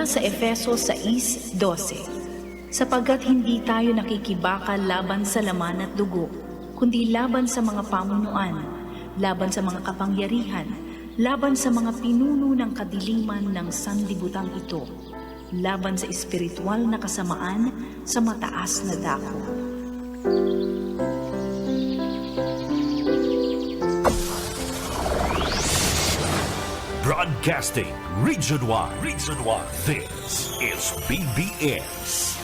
Mula sa Efeso 6:12, sapagkat hindi tayo nakikibaka laban sa laman at dugo, kundi laban sa mga pamunuan, laban sa mga kapangyarihan, laban sa mga pinuno ng kadiliman ng sanlibutan ito, laban sa espiritual na kasamaan sa mataas na dako. Broadcasting region-wide. This is BBS.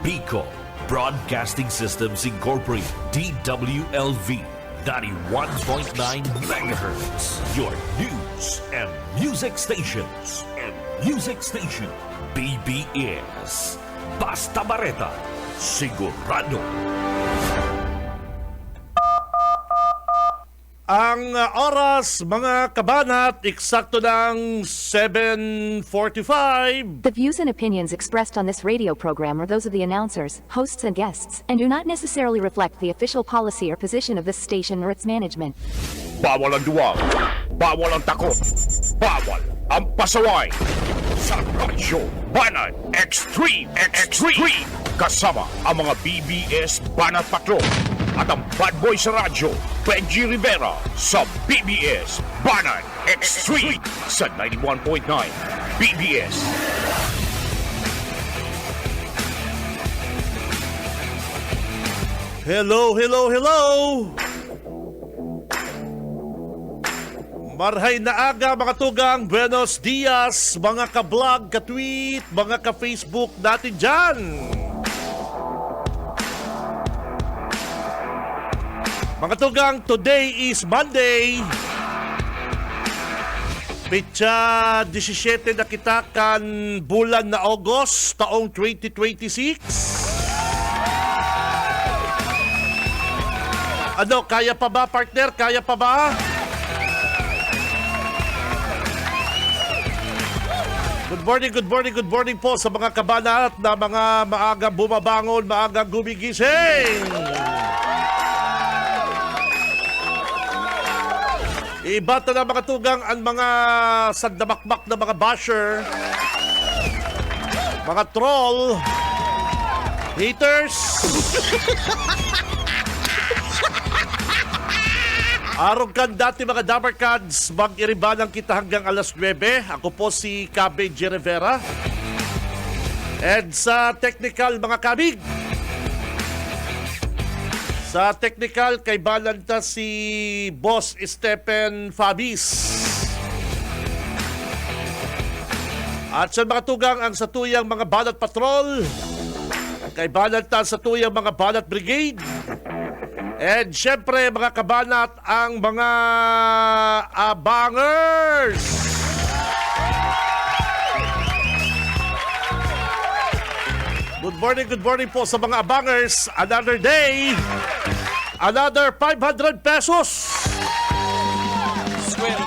Bicol Broadcasting Systems Incorporated. DWLV 91.9 megahertz. Your news and music stations. BBS. Basta Bareta. Sigurado. Ang oras, mga kabanat, eksakto ng 7:45. The views and opinions expressed on this radio program are those of the announcers, hosts, and guests, and do not necessarily reflect the official policy or position of this station or its management. Bawal ang duwag, bawal ang takot, bawal ang pasaway. Sa Radyo Banat Extreme, kasama ang mga BBS Banat Patrol at ang bad boy sa radyo, Benji Rivera sa BBS Banat Extreme sa 91.9 BBS. Hello. Marhay na aga, mga tugang. Buenos dias, mga ka-vlog, ka-tweet, mga ka-Facebook natin dyan. Mga tugang, today is Monday. Petsa 17 na kita kan bulan na August, taong 2026. Ano, kaya pa ba, partner? Kaya pa ba? Good morning po sa mga kabanat na mga maagang bumabangon, maagang gumigising. Ibata na mga tugang ang mga sandamakmak na mga basher, mga troll, haters. Araw kan dati mga Damarkads, mag-iribanang kita hanggang alas 9. Ako po si Kabe J. Rivera. And sa technical mga kabig, sa technical kay balanta si Boss Stephen Fabis. At sa mga tugang ang satuyang mga Banat Patrol, kay balanta sa tuyang mga Banat Brigade. And syempre mga kabanat, ang mga abangers. Good morning po sa mga abangers. Another day, another 500 pesos.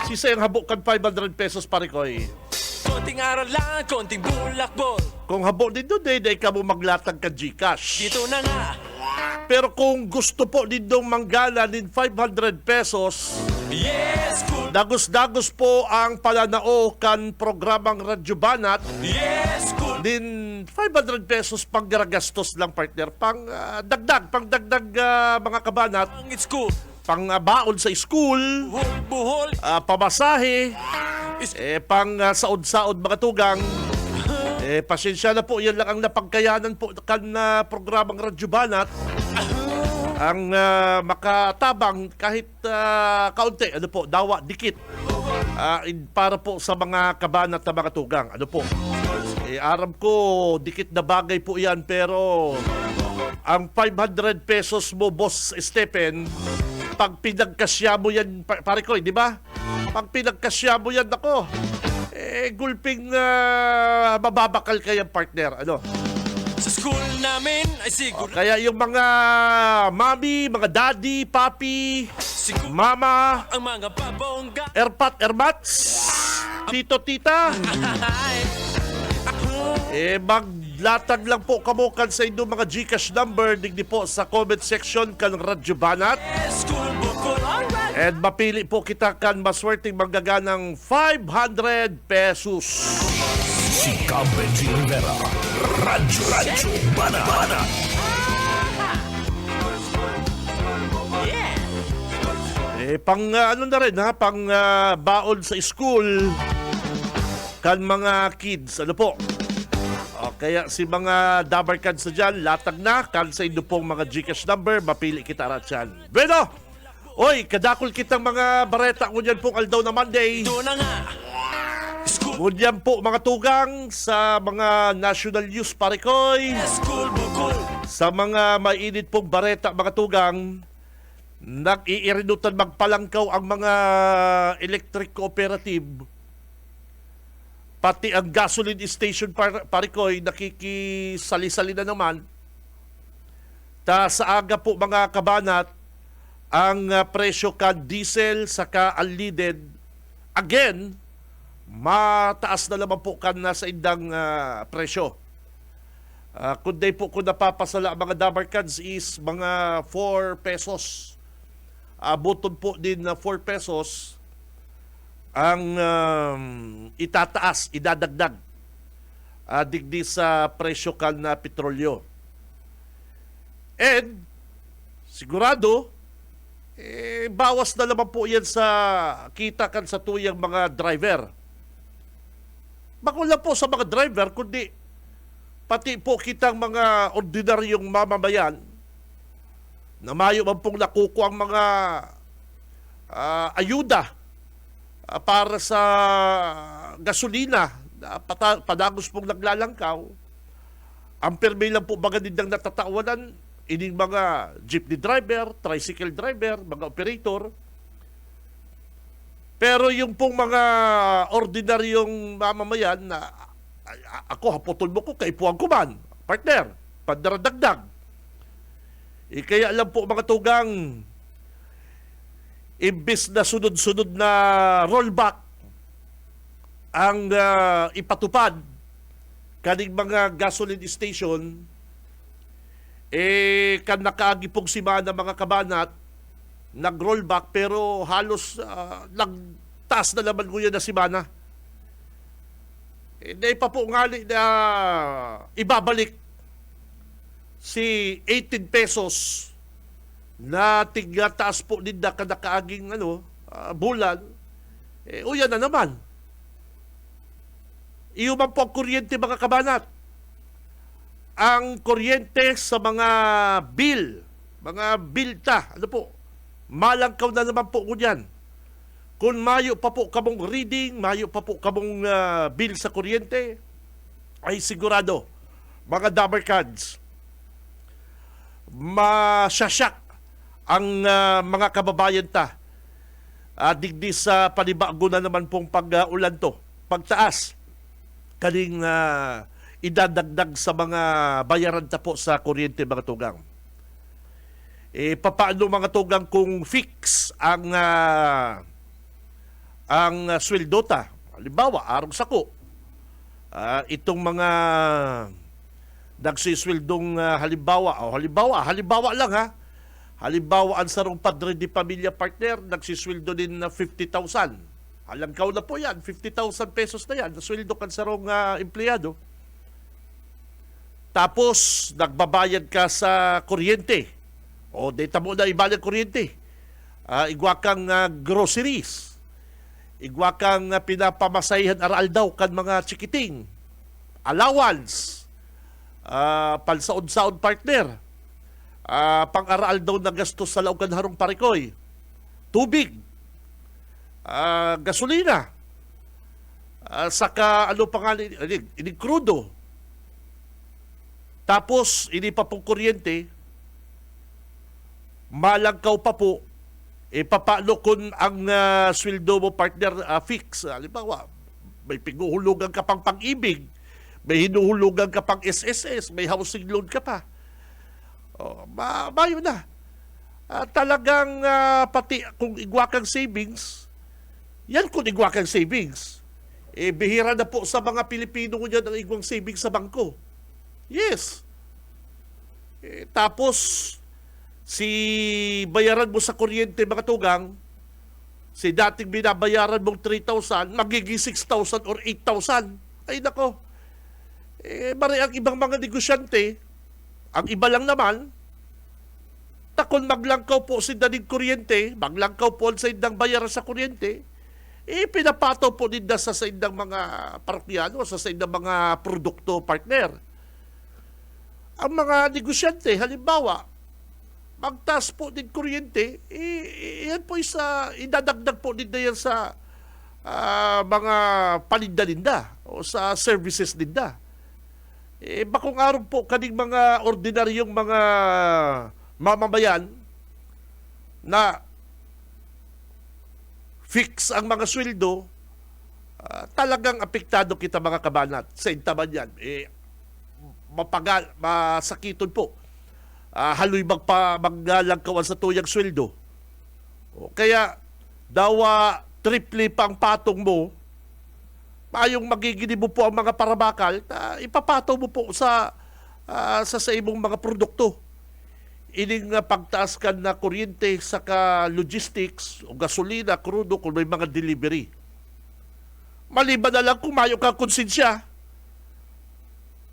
Sisa yung habok kan 500 pesos, pare ko eh. Konting aral lang, konting bulakbol. Kung habok din doon, day ka mo maglatag ka Gcash. Dito na nga. Pero kung gusto po din dong manggala din 500 pesos, Yes, cool. dagos-dagos po ang palanao kan programang Radyo Banat. Yes, cool. Din 500 pesos pang gastos lang, partner. Pang dagdag mga kabanat. It's cool. Pang baon sa school, Buhol. pamasahe, pang saod-saod mga tugang. Pasensya na po, yan lang ang napagkayanan po kan programang Radyo Banat. Ang makatabang kahit kaunti, ano po, dawa, dikit. Para po sa mga kabanat na mga tugang. Ano po, aram ko, dikit na bagay po yan, pero ang 500 pesos mo, Boss Stephen, pag pinagkasya mo yan, pare ko, di ba? Pag pinagkasya mo yan, ako, gulping mababakal kayang partner. Ano? Sa school namin ay siguro. Kaya yung mga mami, mga daddy, papi, Siguro mama, ang mga babongga. ermats, tito, tita, maglatag lang po kamukan sa inyong mga Gcash number. Digdi po sa comment section kan Radyo Banat. Yes, cool, bukol. Alright. And mapili po kita kan maswerteng manggaganang 500 pesos. si Cam Benji Rivera. Radyo Bana. Ano na rin ha, baon sa school kan mga kids, ano po. O, kaya si mga dabar kids na dyan, latag na, kan sa inyo pong mga Gcash number, mapili kita rat yan. Bueno, oy, kadakol kitang mga bareta ko dyan pong aldaw na Monday. Doon na nga. School, Ngunyan po mga tugang sa mga National Youth Parikoy, school bukol. sa mga mainit pong bareta mga tugang, nag-iirinutan magpalangkaw ang mga electric cooperative, pati ang gasoline station Parikoy nakikisali-sali na naman. Sa aga po mga kabanat, ang presyo ka diesel saka unleaded, again, mataas na naman po kan sa indang presyo. Kundi po kung napapasala ang mga dabar cans is mga 4 pesos. Abuton po din na 4 pesos ang itataas, idadagdag digdi sa presyo kan na petrolyo. And sigurado, bawas na naman po yan sa kita kan sa tuyang mga driver. Bako lang po sa mga driver, kundi pati po kitang mga ordinaryong mamamayan na mayo man pong nakuko ang mga ayuda para sa gasolina na padagos pong naglalangkaw. Ang permi lang po mga nindang natatawanan, ining mga jeepney driver, tricycle driver, mga operator. Pero yung pong mga ordinaryong mamamayan na ako, haputol mo ko, kaipuan ko man, partner, pandaradagdag. Kaya alam po mga tugang, imbis na sunod-sunod na rollback ang ipatupad kaning mga gasoline station, kan nakaagi pong simana mga kabanat, nag-rollback pero halos nagtaas na naman ko yan na simana. Hindi pa po ngali na ibabalik si 18 pesos na tigataas po din na kanakaaging bulan. Uyan na naman. Iuman po ang kuryente mga kabanat. Ang kuryente sa mga bilta, malangkaw na naman po ko dyan. Kung mayo pa po kamong reading, mayo pa po kamong bill sa kuryente, ay sigurado, mga dabar cards, masyasyak ang mga kababayan ta. Digdi sa panibago na naman pong pag-ulan to. Pagtaas, kaning idadagdag sa mga bayaran ta po sa kuryente mga tugang. Papaano mga tugang kung fix ang sweldo ta? Halimbawa, arong sako. Itong mga nagsisweldong halimbawa lang ha. Halimbawa, ang sarong padre di pamilya partner, nagsisweldo din na 50,000. Alangkaw na po yan, 50,000 pesos na yan, nasweldo kan sarong empleyado. Tapos, nagbabayad ka sa kuryente. O, data mo na ibayad kuryente. Igwa kang groceries. Igwa kang pinapamasayahan aral daw kan mga chikiting. Allowance. Pansaod-saod partner. Pang-aral daw na gastos sa laugan harong Parikoy. Tubig. Gasolina. Saka ini krudo. Tapos, ini pa pong kuryente, malangkaw pa po, papaano kung ang sweldo mo partner fix. Halimbawa, may pinuhulugan ka pang pang-ibig, may hinuhulugan ka pang SSS, may housing loan ka pa. Mayo na. Talagang pati kung igwa kang savings, yan kung igwa kang savings. Bihira na po sa mga Pilipino ko dyan ang igwang savings sa bangko. Yes. Tapos, si bayaran mo sa kuryente mga tugang, si dating binabayaran mong 3,000, magiging 6,000 or 8,000. Ay nako, Bari ang ibang mga negosyante, ang iba lang naman, takon maglangkaw po si danig kuryente, maglangkaw po sa indang bayaran sa kuryente, pinapataw po din sa indang mga parokyano, sa indang mga produkto partner. Ang mga negosyante, halimbawa, magtaas po din kuryente, yan po idadagdag po din na yan sa mga paninda-linda o sa services linda. Bakong araw po kaning mga ordinaryong mga mamamayan na fix ang mga sweldo, talagang apektado kita mga kabanat. Sa intaman yan, masakiton po. Haloy maglangkawan sa tuyang sweldo. Kaya, dawa triple pa ang patong mo, mayong magiging mo po ang mga parabakal, ipapataw mo po sa imong mga produkto. Ining pagtaas ka na kuryente saka logistics o gasolina, krudo kung may mga delivery. Maliban na lang kung mayo ka konsensya.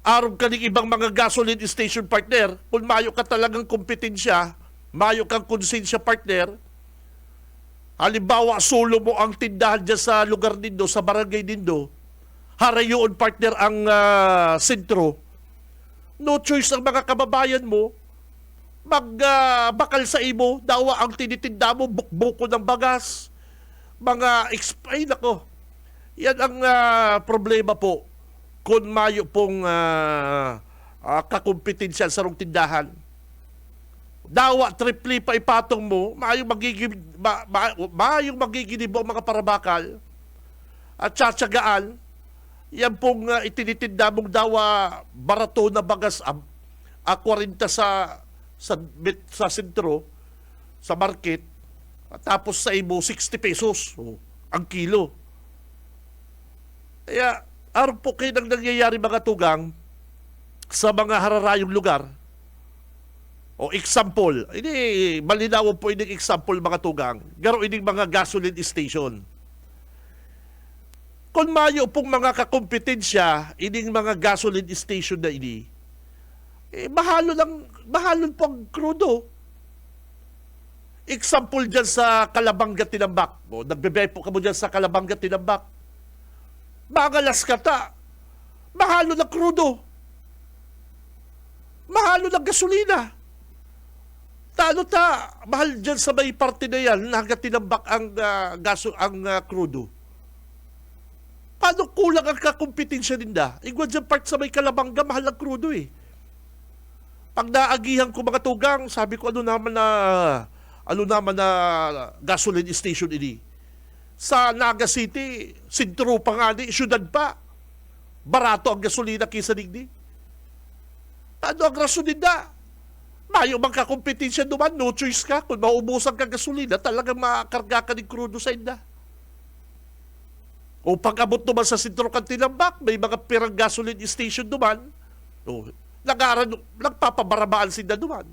Araw ka ng ibang mga gasoline station partner, kung mayo ka talagang kompetensya, mayo kang konsensya partner, halimbawa solo mo ang tindahan dyan sa lugar nindo, sa barangay nindo, harayoon partner ang sentro, no choice ang mga kababayan mo, bakal sa imo, dawa ang tinitinda mo, bukbuko ng bagas, ay nako, yan ang problema po kung mayo pong kakompetensya sa rong tindahan. Dawa, triple pa ipatong mo, maayong magiging mo mga parabakal at tsatsagaan, yan pong itinitinda mong dawa barato na bagas 40 sa sentro, sa market, at tapos sa imo 60 pesos ang kilo. Kaya, araw po kayo nang nangyayari mga tugang sa mga hararayong lugar. O example, ini malinaw po ining example mga tugang, garo ining mga gasoline station. Kung mayo pong mga kakompetensya, ining mga gasoline station na ini, mahalon po ang krudo. Example dyan sa Kalabanga Tinambak. Nagbebay po ka mo dyan sa Kalabanga Tinambak. Magalas kata, mahalo ng krudo, mahalo ng gasolina. Mahal dyan sa may parte na yan, nagatinambak ang krudo. Paano kulang ang kakompetensya ninda? Igwa dyan part sa may Kalabanga, mahal ang krudo eh. Pag naagihan ko mga tugang, sabi ko ano naman na gasoline station ini. Sa Naga City, sentro pa nga ni, syudad pa. Barato ang gasolina kaysa digdi. Ano ang rason nila? Mayo mang kakompetensya naman, no choice ka. Kung maubusan ka gasolina, talagang makarga ka ng krudo sa inda. O pag-abot naman sa sentro kang Tinambak, may mga pirang gasoline station naman, nagpapabarabaan sila naman.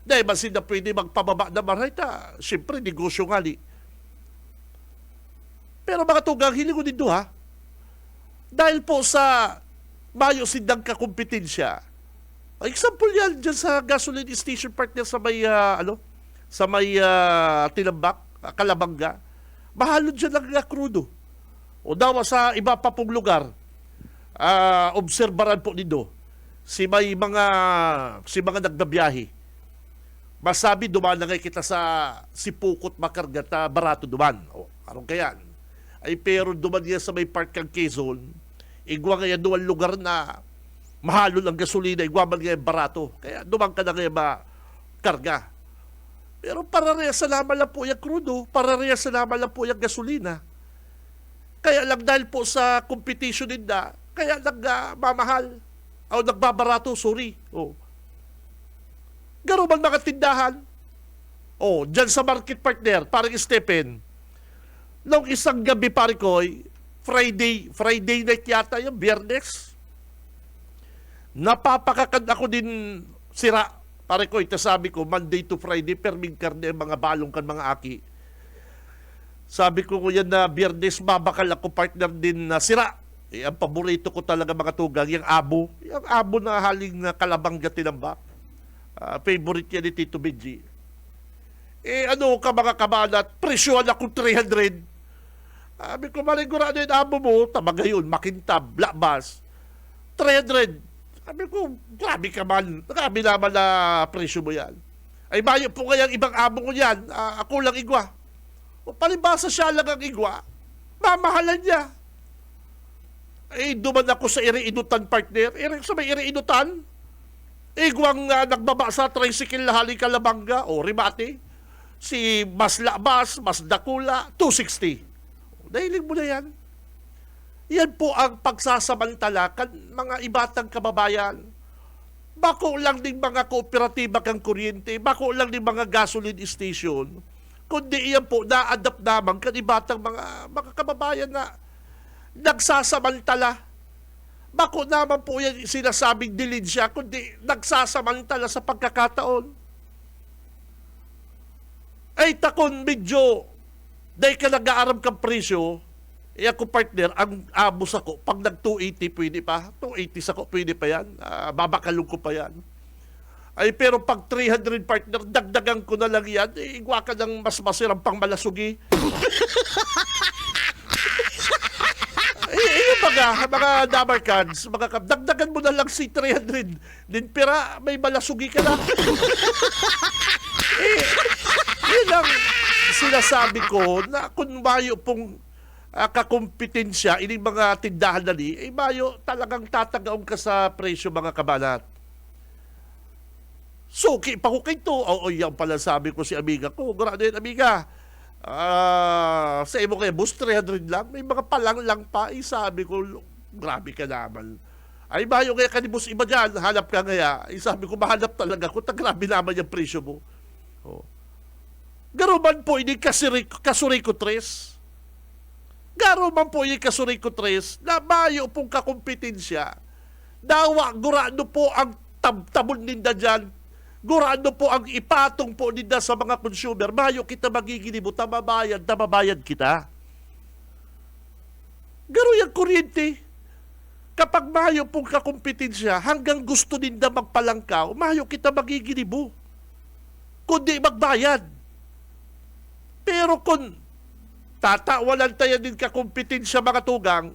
Dahil man sila pwede magpababa na marayta, siyempre, negosyo nga ni. Pero mga tugang, hilingon din ha. Dahil po sa mayo sindang kakompetensya, example yan dyan sa gasoline station partner sa may, Tinambak, Kalabanga, mahalo dyan lang krudo. O daw sa iba pa pong lugar, obserbaran po nito, si mga nagbabiyahe. Masabi duman na ngay kita sa Sipukot Makargata, barato duman. O, anong kaya? Ay pero duman niya sa may Park kang Quezon, igwa nga duman lugar na mahalo ng gasolina, igwa man nga barato. Kaya duman ka na nga makarga. Pero parareha sa naman lang po yung krudo, parareha sa naman lang po yung gasolina. Kaya lang dahil po sa competition nila, kaya nagmamahal. O nagbabarato, sorry. O. Garo man mga tindahan. O, dyan sa market partner, parang Stephen, nung isang gabi pare ko, Friday night yata yung Biyernes, napapakakad ako din sira. Pare ko, ito sabi ko, Monday to Friday, perming karne, mga balong kan mga aki. Sabi ko yan na Biyernes, mabakal ako partner din na sira. ang paborito ko talaga mga tugang, yung abo. Yung abo na haling na kalabangga tinambak. Favorite yan ni Tito Benji. Ano ka mga kabanat, presyohan akong 300. Sabi ko, maligurado yung abo mo, tabagayon, makintab, lakbas. 300. Sabi ko, grabe ka man. Grabe naman na presyo mo yan. Ay, bayo po kayang ibang abo ko yan. Ako lang igwa. O palibasa siya lang ang igwa. Mamahalan niya. Duman ako sa iri-inutan partner. Sa may iri-inutan, igwang nagbaba sa tricycle na haling Kalabanga o Rimate. Si Mas Labas, Mas Dakula, 260. Dahilig mo na yan. Yan po ang pagsasamantala kan mga ibatang kababayan. Bako lang din mga kooperatiba kang kuryente, bako lang din mga gasoline station, kundi iyan po na-adapt naman kan ibatang mga kababayan na nagsasamantala. Bako naman po yan sinasabing dilid siya, kundi nagsasamantala sa pagkakataon. Ay takon medyo dahil ka nag-aaram kang presyo, ako partner, ang abos ako, pag nag-280 pwede pa, 280 ako pwede pa yan, babakalong ko pa yan. Ay pero pag 300 partner, dagdagan ko na lang yan, igwa ka ng mas masirang pang malasugi. Yung mga damarkans, dagdagan mo na lang si 300, din pera, may malasugi ka na. Yun ang sinasabi ko na kung mayo pong kakumpetensya ining mga tindahan na ni, mayo talagang tatagaon ka sa presyo mga kabanat. Suki pa ko kayo to. Yan pala sabi ko si amiga ko. Grado yun, amiga. Sa imo kaya, bus 300 lang. May mga palang lang pa. Sabi ko, grabe ka naman. Ay, mayo kaya kanibus iba dyan. Hanap ka kaya. Sabi ko, mahanap talaga ko. Grabe naman yung presyo mo. Garuman po ini kasuriko tres. Garuman po ini kasuriko tres na mayo pong kakumpetensya. Dawa, gurado po ang tabon ninda dyan. Gurado po ang ipatong po ninda sa mga consumer. Mayo kita magiginibo, tamabayad kita. Garo yung kuryente. Kapag mayo pong kakumpetensya, hanggang gusto ninda magpalangkaw, mayo kita magiginibo. Kundi magbayad. Pero kung tatawalan tayo din kakumpetensya mga tugang,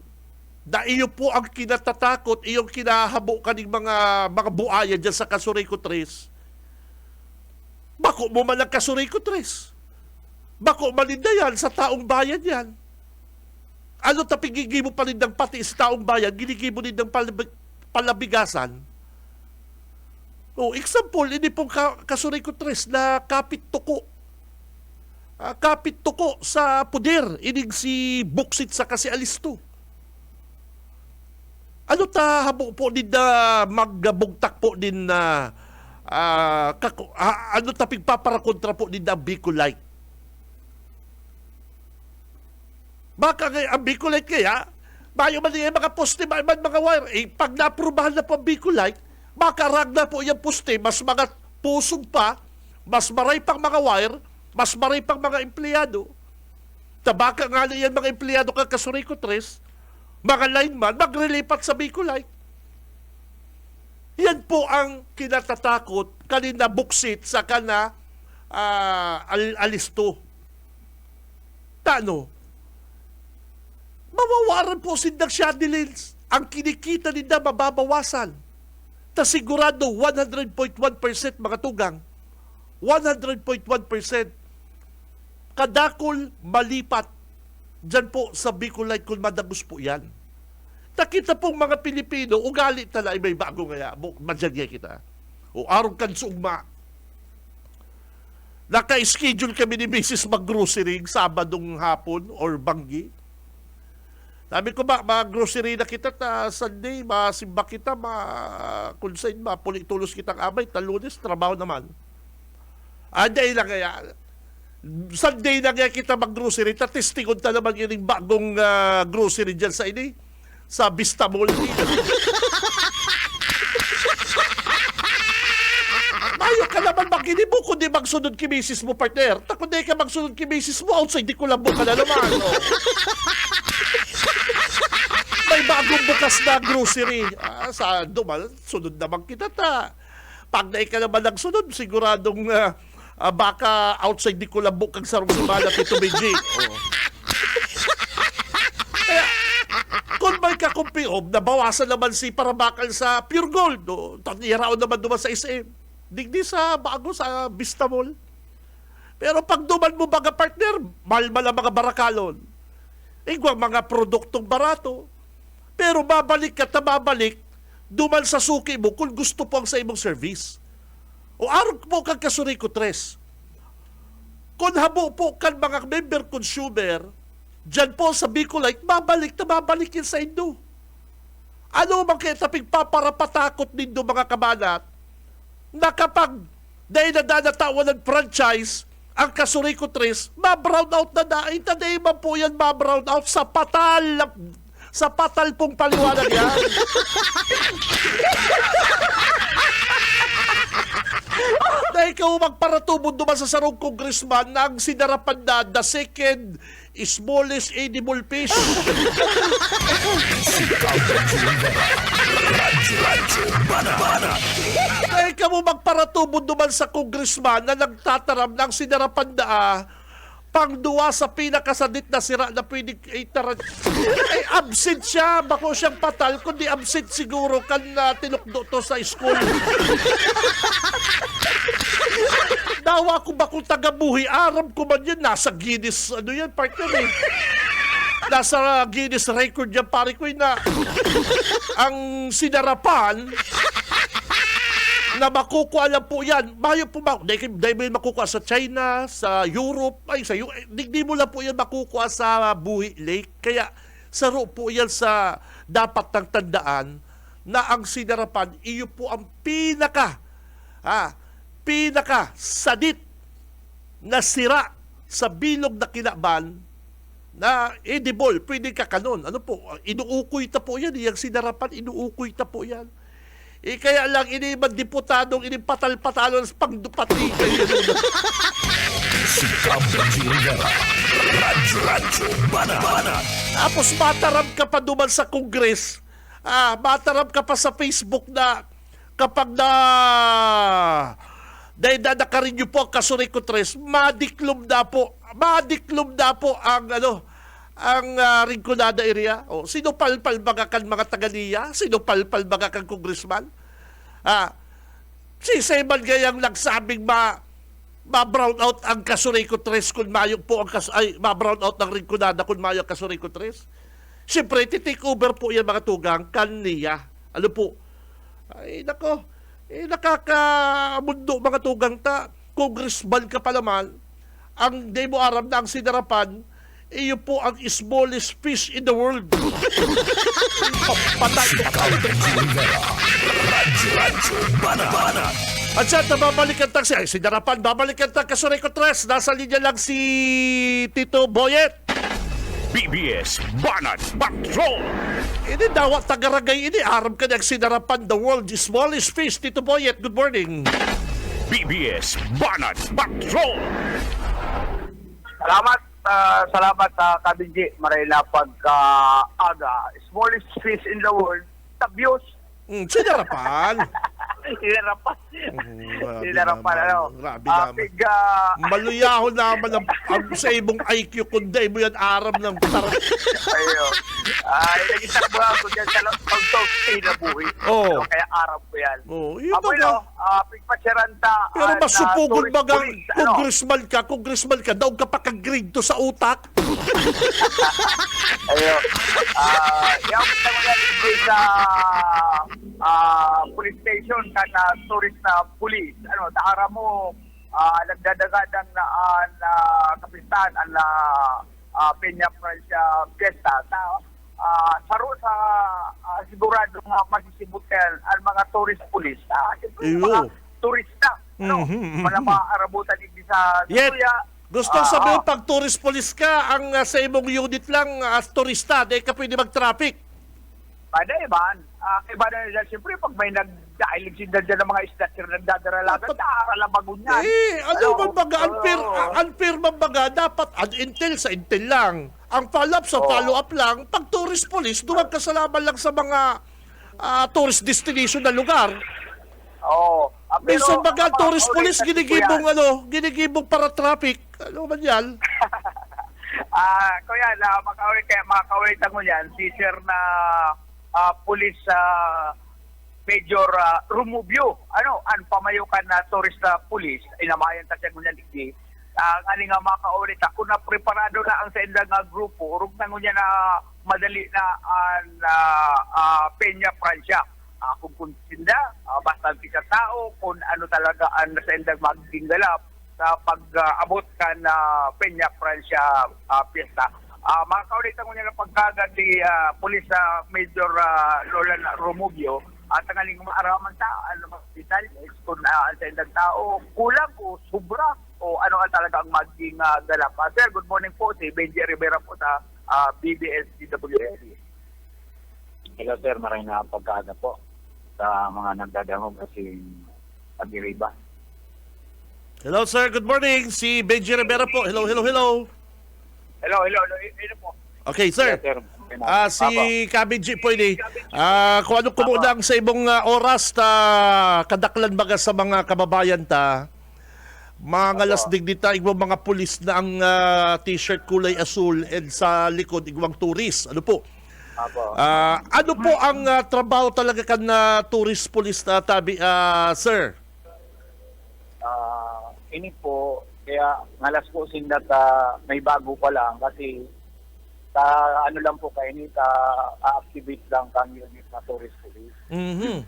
na iyo po ang kinatatakot, iyong kinahabo ka ng mga buaya dyan sa Kasuriko 3, bako mo man ang Kasuriko 3. Bako malinda yan sa taong bayan yan. Ano tapigigi mo palindang pati sa taong bayan, ginigi mo nindang palabigasan. Example, hindi pong Kasuriko 3 na kapit tuko. Kapit tuko sa puder, inig si Buksit sa kasi alisto. Ano ta habo po din na magbugtak po din na ano ta pigpaparakontra po din na Bicolite. Baka ang Bicolite kaya, bayo man yung mga poste, man mga wire, pag naaprubahan na po ang Bicolite, baka rag na po yung poste, mas mga pusog pa, mas maray pang mga wire, mas maray pang mga empleyado. Tabaka nga na yan mga empleyado ka Kasuriko 3, mga lineman, maglilipat sa Bicolite. Yan po ang kinatatakot kanina Buksit sa kana alisto. Tano? Mawawaran po sindang Shadilins. Ang kinikita nila mababawasan. Tasigurado 100.1% mga tugang. 100.1%. Kadakol malipat dyan po sa Bicolite kung madagos po yan. Nakita pong mga Pilipino, ugali tala, may bago ngaya, madyan kita. O arong kansugma. Naka-schedule kami ni Mrs. mag-grocery Sabadong hapon or banggi. Sabi ko ba, mag-grocery na kita ta Sunday, masimba kita, ma-consign, ma-pulitulos kitang amay, Lunes, trabaho naman. Anday lang kaya. Sunday na kaya kita mag-grocery, tatistingon ta naman yun yung bagong grocery dyan sa ini, sa Vista Mall. Mayo ka naman maginibo kundi magsunod ki misis mo, partner. Kundi ka magsunod ki misis mo, outside di ko labo ka na naman. May bagong bukas na grocery. Sa dumal, sunod naman kita ta. Pag naik ka naman ng sunod, siguradong baka outside di ko labok kang sarong simana, Tito Benji. Kaya, kung may kakumpiom, nabawasan naman si Parabakal sa Pure Gold. Tatiraon naman naman sa SM. Digdi sa bago sa Vista Mall. Pero pag duman mo mga partner, mahal-mahal ang mga barakalon. Iguang mga produktong barato. Pero babalik ka na babalik, duman sa suki mo kung gusto po ang sa imong service. O araw po kang kasuriko tres. Kung habo po kan mga member consumer, dyan po sa Bicolite, babalik yan sa indo. Ano man kaya taping paparapatakot nindo mga kabanat na kapag dahil nadanatawan ng franchise, ang Kasuriko 3, ma-brown out na dahil. Taday man po yan ma-brown out sa patal pong paliwanag yan. Dahil ikaw magparatubod naman sa sarong congressman na ang sinarapan na the second smallest edible fish. Dahil ka mo magparatubod naman sa congressman na nagtataram ng sinarapan na pangduwa sa pinakasadit na sira na pwedeng ay absent siya. Bako siyang patal, kundi absent siguro kan tinukdo to sa school. Dawa ko ba kung taga-buhi, aram ko man yan, nasa Guinness, ano yan, partner eh. Nasa Guinness record yan, pare ko na ang sinarapan na makukuha lang po yan. Mayo po ba? Dahil mo makukuha sa China, sa Europe, di mo lang po yan makukuha sa Buhi Lake. Kaya saro po yan sa dapat ng tandaan na ang sinarapan, iyo po ang pinaka sadit na sira sa bilog na kinaban na edible, pwede kakanon. Ano po, inuukoy ta po yan. Yung sinarapan, inuukoy ta po yan. Kaya lang, inimang diputadong, patal-patalon sa pangdupati kayo. Si Benji Rivera. Radyo, Bana. Tapos matarap ka pa duman sa Kongres. Matarap ka pa sa Facebook na kapag dahil nakarin niyo po ang Kasuriko 3, madiklom na po ang Rinconada area. O, sino palpal baga kan mga taga-Niya? Sino palpal baga kan congressman? Si Seman gayang nagsabing ma-brown out ang Kasuriko 3 kung mayong po ma-brown out ng Rinconada kung mayong Kasuriko 3. Siyempre, titake over po yan mga tugang kan Niya. Ano po? Ay, nako. Nakakamundo mga tugang ta. Congressman ka pa naman. Ang di mo aram na ang sinarapan, iyo po ang smallest fish in the world. Patay ko ka. Radyo, Bana. At siya, babalikan tang sinarapan, babalikan tang Kasuriko 3. Nasa linya lang si Tito Boyet. BBS Banat Patrol. Ini daw tagaragay ini. Aram ka niyang sinarapan the world's smallest fish. Tito Boyet, good morning. BBS Banat Patrol. Salamat sa Kabinji. Marila pagka-aga. Smallest fish in the world. Tabios. Sinarapan. Sinarapan. Grabe naman. Maluyahon naman ang sa ibong IQ kundi mo yan aram ng tarap. Ayun. Nag-isang mo ako dyan sa pag-talk na buhay. Oo. Kaya arap ko yan. Yun Apo pigpatsiranta. pero masupugon bagang congressman ka, daw ka pa kag-grade to sa utak. Ayun. Yung kita mo yan sa police station kana tourist na police. Taara mo nagdadagadang na kapitan ang Peña Francia Fiesta. Saro sa sigurado nga masisibutan ang mga tourist police. Mga turista. Wala maaarabutan din sa Yet, Suya. gusto sabihin pag tourist police ka, ang sa imong unit lang as turista, dahil ka pwede mag-traffic. Pwede, man. Iba na nila, siyempre, pag may nag-dailig sinda dyan ng mga isdat na nagdadaralagan, naaralabagon yan. Unfair man baga, dapat ang intel sa intel lang. Ang follow-up sa follow-up lang, pag tourist tourist police, duwag ka sa laban lang sa mga tourist destination na lugar. Oo. Minsan baga ang tourist mga police ulit kasi po yan. ginigibong para traffic. Ano man yan? Kuya, makakaulitan ko yan, si Sir na police Major Rumubio, ang pamayukan na tourist na police, inamayan ta siya ngunyan digdi, nga makaulit ako na preparado na ang sa indang grupo, urog na ngunyan na madali na Peña Francia. Kung kunsinda, basta sa tao, kung ano talaga ang sa indang magiging galap, sa pag-abot ka na Peña Francia fiesta. Makakaulitan ko niya ng pagkagad ni Police Major Roland Romubio at ang aling maaraman sa hospital kung sa indang tao kulang o sobra o ano ang talaga ang magiging galap. Sir, good morning po. Si Benji Rivera po sa BBS DWL. Hello sir, maraming pagkaaga po sa mga nagdadangog kasi pag-iriba. Hello sir, good morning. Si Benji Rivera po. Hello. Hello po. Okay sir. Yes, sir. Si Kabinji po ini. Kung ano kumuna ang sa imong oras ta kadaklan baga sa mga kababayan ta. Mga alas digdita igwang mga pulis na ang t-shirt kulay asul and sa likod igwang tourist. Ano po? Ano po ang trabaho talaga kan na tourist police na tabi, sir? Ini po, kaya ngalas po sindat may bago pa lang kasi ano lang po kayo ni activate lang kang unit na tourist police. Mhm.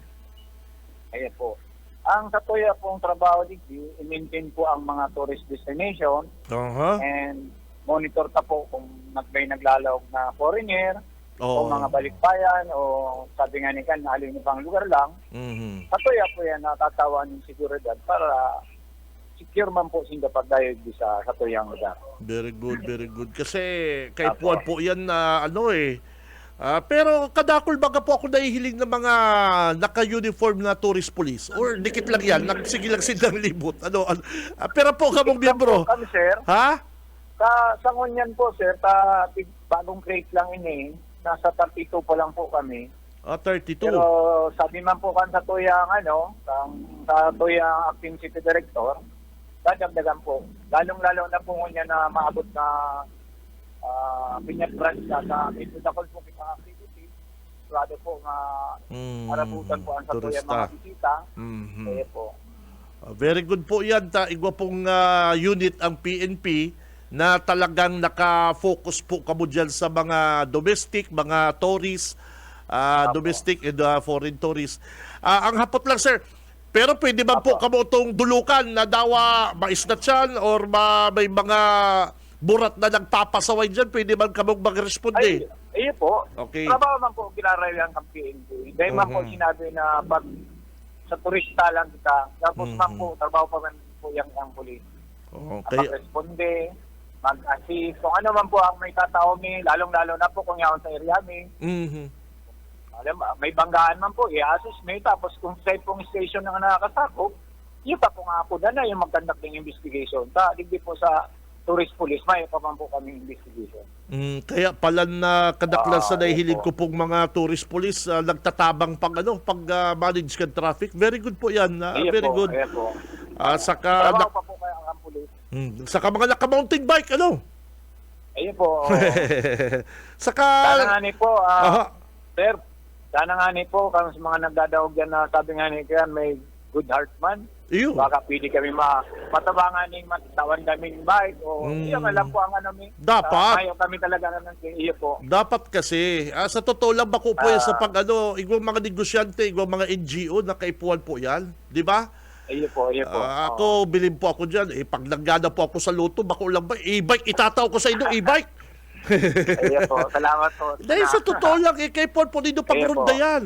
Ayan po. Ang sa tuya pong trabaho dito, i-maintain po ang mga tourist destination and monitor ta po kung naglalawag na foreigner o mga balikbayan o sabi nga ni kan alin ibang lugar lang. Mhm. Sa tuya po yan natatawan ng seguridad para secure man po sila pagdayog sa tuyang lugar. Very good. Kasi kay Puan po yan na pero kadakol baga po ako nahihiling ng mga naka-uniform na tourist police or dikit lang yan, nagsige lang silang libot. Pero po kamong miyembro. Kami sir, Ha? sa ngunyan po sir, bagong crate lang ini, nasa 32 pa lang po kami. 32. Pero sabi man po kan sa tuyang sa tuyang acting city director, dadagdagan po. Lalong-lalo na po niya na maabot na Piñat branch sa ito sa po kita activity. Lalo po nga arabutan po ang sa tuyang mga bisita. Kaya po. Very good po yan. Igwa pong unit ang PNP na talagang naka-focus po kamo dyan sa mga domestic, mga tourists, domestic and foreign tourists. Ang hapot lang sir, pero pwede ba po kamo itong dulukan na dawa maisnat yan or may mga burat na nagpapasaway dyan? Pwede ba kamo mag-responde? Iyo po. Okay. Trabaho man po kinarailan ng PNP. Dahil man po sinabi na pag sa turista lang kita, tapos man po, trabaho pa man po yung pulis. Okay. Mag-responde, mag-assist, kung ano man po ang may katao mi, lalong-lalo na po kung yaon sa area mi. Alam, may banggaan man po, i-assist mi, tapos kung sa pong station na nakakasakop, yun pa po nga po na yung mag-conduct ng investigation. Hindi po sa tourist police, may pa man po kami investigation. Kaya pala na kadaklan sa nahihilig ko pong mga tourist police nagtatabang pag manage ka traffic. Very good po yan. Very good. Saka trabaho pa po kaya ang police. Saka mga naka-mountain bike, Ayun po. Saka Sana nga ni po, sir, sana nga ni po, kung sa mga nagdadaog yan na sabi nga ni kaya may good heart man. iyo. Baka pwede kami matabangan ng matawan kaming bike o iyo alam po ang Dapat. ayaw kami talaga ng iyo po. Dapat kasi, sa totoo lang bako po yan sa igwang mga negosyante, igwang mga NGO na kaipuan po yan. Di ba? Iyo po. Ako, bilib po ako dyan. Pag naggana po ako sa luto, bako lang ba? E-bike, itataw ko sa inyo, e-bike. Iyo po, salamat po. Dahil sa totoo lang, kaipuan po nito pagronda yan.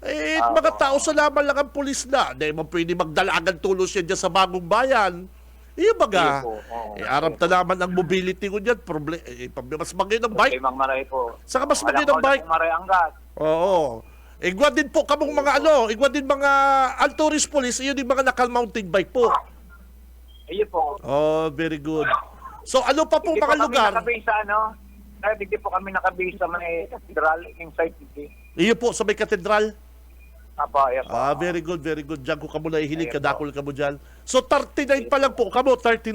Mga tao sa laman lang ang pulis na. Dahil pwede magdalagan tulos yan dyan sa bagong bayan. Iyo baga. Arap na naman ang mobility ko dyan. Mas magay ng bike. Maray po. Saka mas magay ng bike. Maray ang gas. Oo. Igwa din po kamong mga igwa din mga tourist police, iyo din mga naka-mountain bike po. Iyo po. Oh, very good. So ano pa po mga lugar? Hindi po kami nakabase sa may cathedral in site. Iyo po sa may katedral. Apa, yeah, po. Very good, very good. Diyan ko kamo nahihilig, kadakol ka mo dyan. So 39 pa lang po kamo, 39.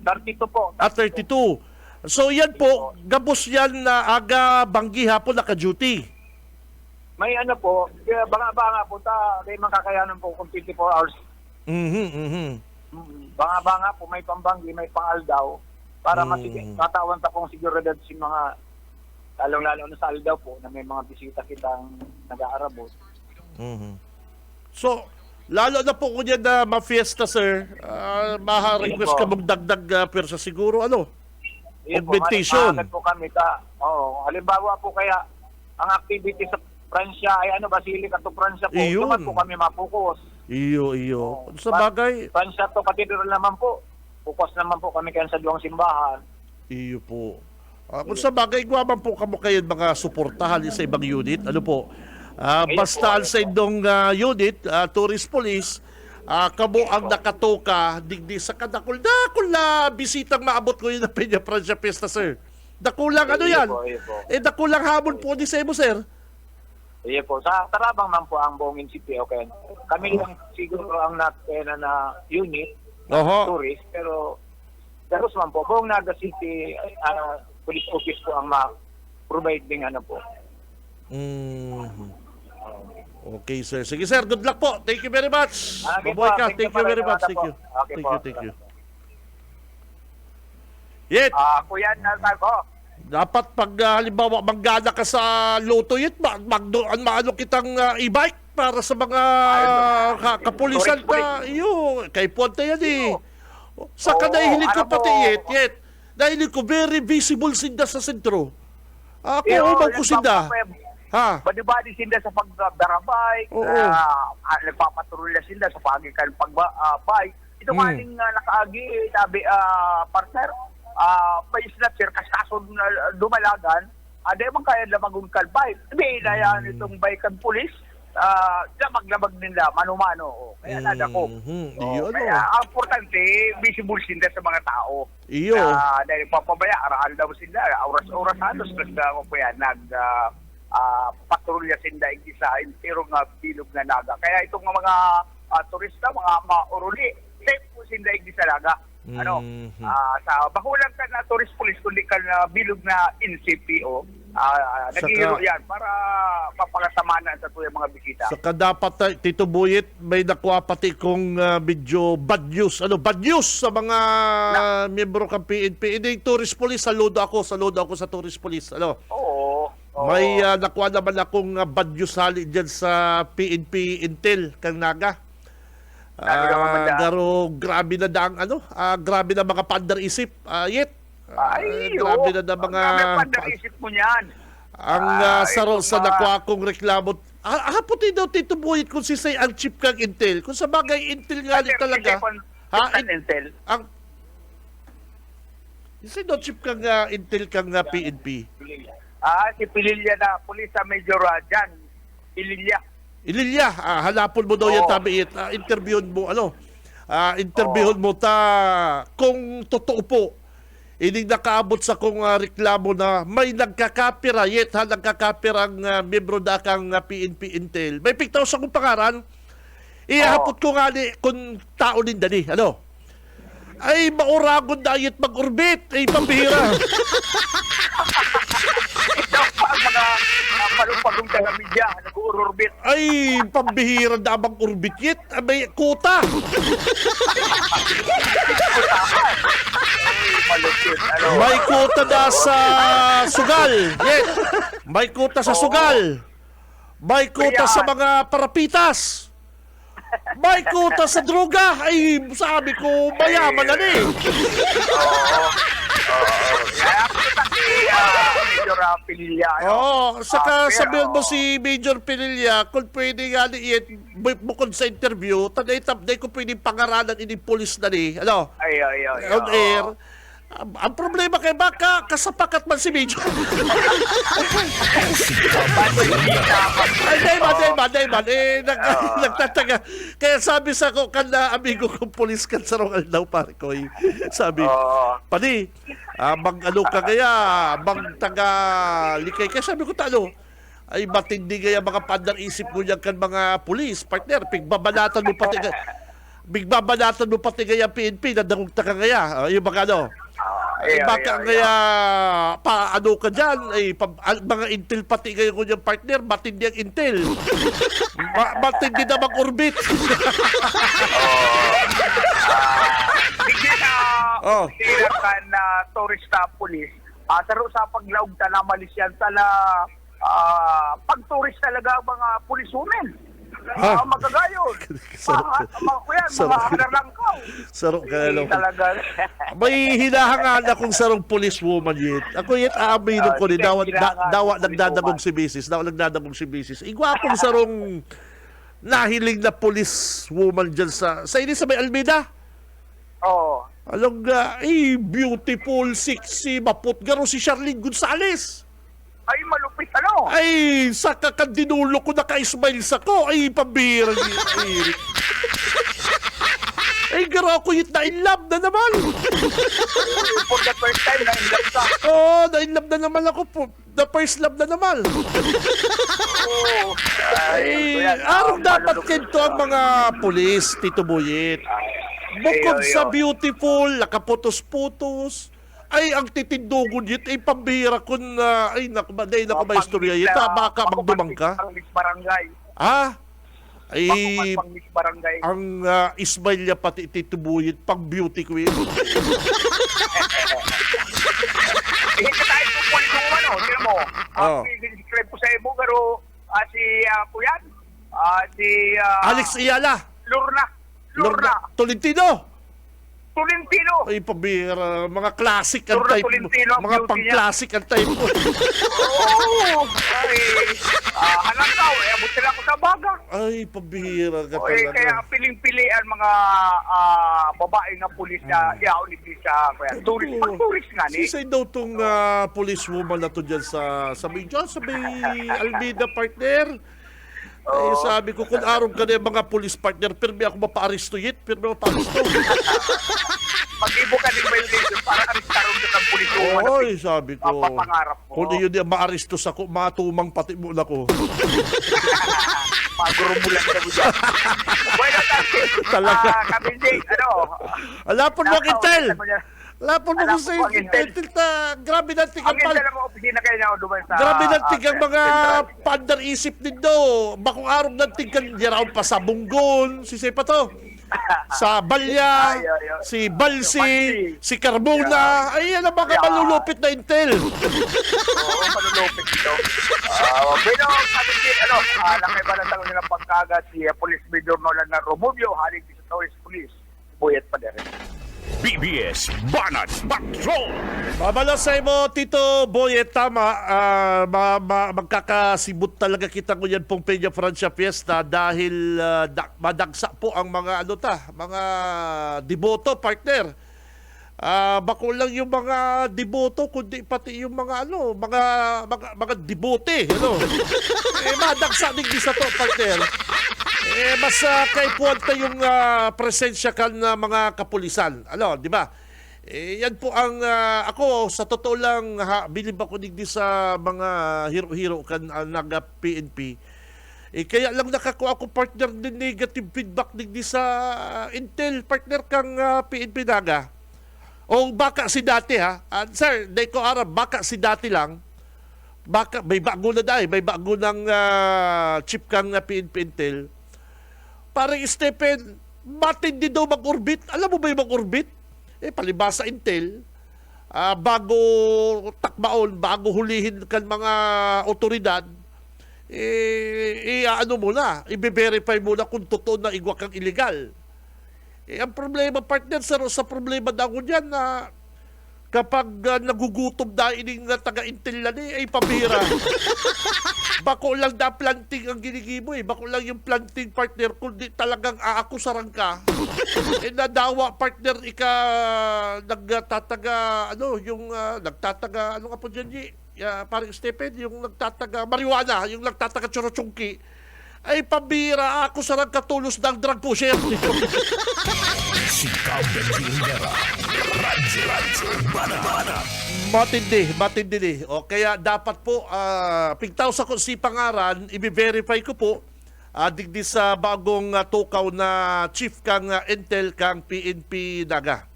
32 po. At 32. So yan po, gabos yan na aga banggi hapon naka-duty. May ano po, banga-banga po, may makakayanan po kung 24 hours. Banga-banga po, may pambanggi, may pangaldaw, para matawan ta pong seguridad si mga, lalong-lalo na sa aldaw po, na may mga bisita kitang nag-aarabot. So, lalo na po kung yan na ma-fiesta, sir, maha-request ka mong dagdag persa siguro, ano? Yun po, Augmentation. maagad po kami halimbawa po kaya, ang activity sa Pransya ay Basilica to Pransya po, Iyon. tuman po kami mapokus. Iyo. Sa bagay, Pransya to Cathedral naman po, focus naman po kami kayan sa duwang simbahan. iyo po. Kung sa bagay, guwaman po kamo kayo mga suportahan sa ibang unit. Ano po? Basta sa indong unit, tourist police, kamo ang nakatoka, digdi sa kadakul na bisitang maabot ko yun na Peña Francia Fiesta, sir. Dakulang ano yan? Iyo po. Dakulang hamon po ni Sebo, sir. Iya po, sa Tarabang man po ang buong munisipyo, okay. Kami lang siguro ang natena na unit, tourist, pero daros man po, buong Naga City, police office po ang ma-provide ding ano po. Okay, sir. Sige, sir. Good luck po. Thank you very much. Okay Mabuhay po. ka. Thank you Thank you very po. much. Thank you. Okay po. Thank you. Yet, Kuya Naltago, dapat pag halimbawa manggana ka sa loto yun, maano kitang e-bike para sa mga kapulisan ka. Iyo, kay Puente yan eh. Saka nahihilig ko ano pati po? yet. Nahihilig ko very visible sinda sa sentro. Ako, Iyo, umaw ko sinda. Ha? badi-badi sila sa pagdarabay, Oo. nagpapatrolya sila sa pagikan pagbike. Ito maling nakaagi, sabi, partner, may snatcher, kasason na dumalagan, di man kaya lamagun kalbay. Sabi, yan itong baikan pulis, lamag-lamag nila, mano-mano. Kaya nada ko. Iyo, ano? Kaya ang importante, visible sila sa mga tao. Iyo. Dahil papabaya, araan daw sila, oras-oras halos, ko po yan, patrolya sila sa intirong bilog na naga. Kaya itong mga turista, mga mauruli, safe po sila sa naga. Sa bakulang ka na tourist police, kundi ka na bilog na NCPO, nag-iiro yan para mapakasamanan sa tuyang mga bisita. Saka dapat, Tito Buyit, may nakuha pati kong medyo bad news. Bad news sa mga miyembro ng PNP. Hindi, tourist police, saludo ako sa tourist police. Oo. May nakuha naman akong bad news hali dyan sa PNP Intel, kang Naga. Garo, grabe na daang grabe na mga pandar-isip. Grabe na mga... pandar-isip mo niyan. Ang sa nakuha kong reklamo. Haputin daw, Tito Buyit, kung si Say ang chip kang Intel. Kung sa bagay, Intel nga talaga. Intel. Si daw chip kang Intel kang PNP. Si Pililya na, pulis sa Major dyan. Ililya, hanapon mo daw yan tabiit. Interviewin mo, interviewin mo kung totoo po. Hindi nakaabot sa kong reklamo na may nagkakapira, nagkakapira ang membro na kang PNP Intel. May piktaw sa kong pangaran. Ihapot ko nga kung tao din dali. Ay, mauragon na yet mag-orbit. Ay, pambihira. Mga palupagong taga-media, nag-uorbit. Ay, pambihira na mag-orbit yet. May kuta. May kuta na sa sugal. Yet. May kuta sa sugal. May kuta sa mga parapitas. May kuta sa droga. Ay, sabi ko, mayaman na ni. Kaya kita si Major Pililya. Saka sabihin mo si Major Pililya, kung pwede nga niyan, bukod sa interview, taday ko pwede pangaralan ini police na ni, Ay. on air, Ang problema kay baka kasapakat man si Medyo. Dayman. Nagtataga. Kaya sabi sa ko, kan amigo kong polis kan sa Rongal daw, pare ko. Sabi, Pani, mag-ano ka kaya, mag-taga likay. Kaya sabi ko, talo, ay matindi kaya mga pandang isip mo niyan kan mga pulis, partner, bigbabanatan mo pati kaya PNP, nadangugta ka kaya. Yung mga ano, baka kaya paano ka dyan, mga intel pati kayo ko yung partner, matindi ang intel. Matindi na mag-orbit. Sinakan na turista police, sa paglaog ta na Malaysian tala pag-tourist talaga ang mga policewomen. Magagayon. Mga kuyan, mga hararangkaw. Sarok ka lang. Talaga. May hinahangaan akong sarong policewoman yit. Ako yit aaminin ko ni dawa nagdadagog si Mrs. Igwapong sarong nahiling na policewoman dyan sa ini sa may Almeida. Oo. Alam nga, beautiful, sexy, maputgaro si Charlene Gonzales. Ay, malupit ano? Ay, sa kakandinulo ko naka-smile sa ko. Ay, pambirang Eric. Ay, garo ako yun na in love na naman. For the first time, na-in-love ka. Oo, na in love na naman ako po. The first love na naman. Oo. Ay, araw dapat kento ang mga pulis, Tito Boyet. Bukod sa beautiful, nakaputos-putos, ay ang titindugon yun, ay pambira ko na, ay nakumaday na istorya yun, baka magdumang ka. Barangay. Ay, Barangay. ang Ismail niya pati titubuyit, pang beauty queen. Hindi ka tayo pupulit mo, sino mo? Ang describe ko sa iyo, pero si Kuyan, si Alex Iyala. Lorna. Tolentino. Tolentino. Ay, pabira. Mga classic ang Lorna type mo. Tolentino ang Mga beauty pang-classic ang type mo. Oo. Ay, halakaw. Abot sila ko sa baga. Ay, pabira ka Kaya talaga. piling-pili ang mga babae na pulis na yaon ni sa tourist. Pag-tourist nga ni. Sisay daw tong policewoman na to dyan sa may Almeida, partner. Eh, sabi ko, kung araw ka na yung mga police partner, pirmi ako mapa-aristo yit. Mag-ibo ka din violation para aristaron ka ng pulis. Oy, sabi ko. Papangarap mo. Kung yun yung ma-aristo sa ko, matumang pati muna ko. Magurumulan ka mo dyan. Bueno, Talaga. kami din, Alapon mo ang intel! Alapon mo Alam kasi ko ang intel. grabe na tigang Ang ganda ng opisina kayo na duman sa... grabe na tigang mga pandar isip din do. Bakong araw na tigang diraon pa sa Bunggon, si Sepa to. Sa Balya, si Balsi, si Carmona. Ay, yan ang mga malulupit na intel. Oo, malulupit ito. Pero kami din, nakay ba na tanong nilang pagkagat si Police Major Nolan na Romubio, haling sa Tourist Police. Buyat pa din. BBS Banat Patrol. Mabalasay mo, Tito Boyet, tama. Magkakasibot talaga kita ko yan pong Peña Francia Fiesta dahil madagsa po ang mga mga deboto, partner. Bako lang yung mga deboto, kundi pati yung mga mga debote, madagsa din sa to, partner. Mas kay puwanta yung presensya kan na mga kapulisan. Di ba? Yan po ang ako sa totoo lang bilib ako digdi sa mga hero-hero kan naga-PNP. Kaya lang nakakuha ako partner din negative feedback digdi sa Intel partner kang PNP naga. O baka si dati sir, day ko arab baka si dati lang. Baka may bago na may bago ng chip kang PNP Intel. Parang Stephen, matindi daw mag-orbit. Alam mo ba yung mag-orbit? Palibasa Intel, bago takbaon, bago hulihin kan mga otoridad, i-verify muna kung totoo na igwa kang illegal. Ang problema, partner, sa problema daw ko dyan, kapag nagugutom na ining na taga-intel na ay pabira. Bako lang na planting ang ginigimo eh. Bako lang yung planting partner, kundi talagang aakusaran ka. Nadawa partner, nagtataga, nagtataga, ano nga po dyan, parang Stephen, yung nagtataga, marijuana, yung nagtataga chorochungki, ay pabira, aakusaran ka tulos ng drug pusher. Si Benji Rivera. Radyo Banana. Matindi. O kaya dapat po, pigtaw sa si pangaran, i-verify ko po, digdi sa bagong tukaw na chief kang Intel kang PNP Naga.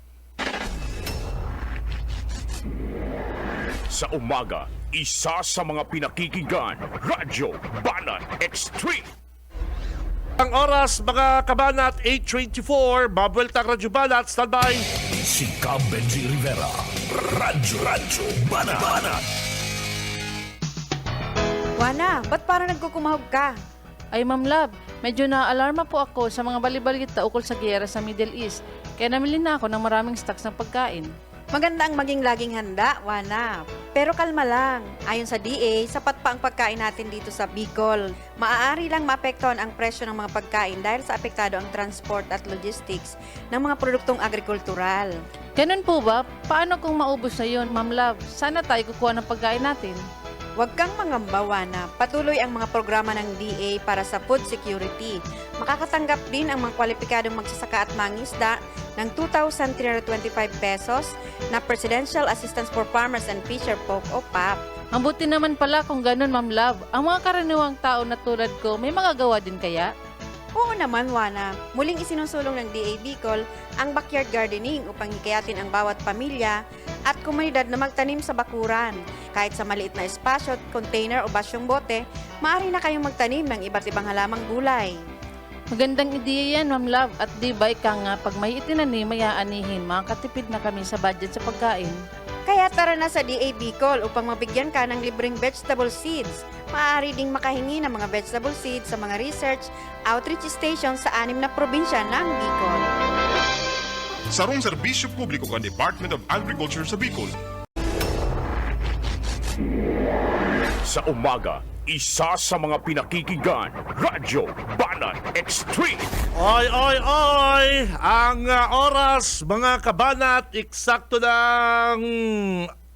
Sa umaga, isa sa mga pinakikinggan, Radyo Banat Extreme. Ang oras, mga kabanat, 8:24, mabuelta ang Radyo Banat, standby. Si Benji Rivera. Radyo Banana. Wana, ba't parang nagkukumahog ka? Ay, Ma'am Love, medyo naaalarma po ako sa mga balibalita ukol sa giyera sa Middle East. Kaya namili na ako ng maraming stocks ng pagkain. Maganda ang maging laging handa, Wana. Pero kalma lang. Ayon sa DA, sapat pa ang pagkain natin dito sa Bicol. Maaari lang maapektuhan ang presyo ng mga pagkain dahil sa apektado ang transport at logistics ng mga produktong agrikultural. Ganun po ba? Paano kung maubos na yun, Ma'am Love? Sana tayo kukuha ng pagkain natin. Huwag kang mangamba, Wana. Patuloy ang mga programa ng DA para sa food security. Makakatanggap din ang mga kwalipikadong magsasaka at mangisda ng 2,325 pesos na Presidential Assistance for Farmers and Fisher Folk o PAP. Ang buti naman pala kung ganun, Ma'am Love. Ang mga karaniwang tao na tulad ko, may magagawa din kaya? Oo naman, Wana. Muling isinusulong ng DA Bicol ang backyard gardening upang hikayatin ang bawat pamilya at komunidad na magtanim sa bakuran. Kahit sa maliit na espasyo, container o basyong bote, maaari na kayong magtanim ng iba't ibang halamang gulay. Magandang ideya yan, Ma'am Love. At di ba ika nga, pag may itinanim, may aanihin, makakatipid na kami sa budget sa pagkain. Kaya tara na sa DA Bicol upang mabigyan ka ng libreng vegetable seeds. Maaari ding makahingi ng mga vegetable seeds sa mga research outreach stations sa 6 na probinsya ng Bicol. Sarong serbisyo publiko ng Department of Agriculture sa Bicol. Sa umaga, isa sa mga pinakikinggan, Radyo Banat Extreme. Oy! Ang oras, mga kabanat, eksakto ng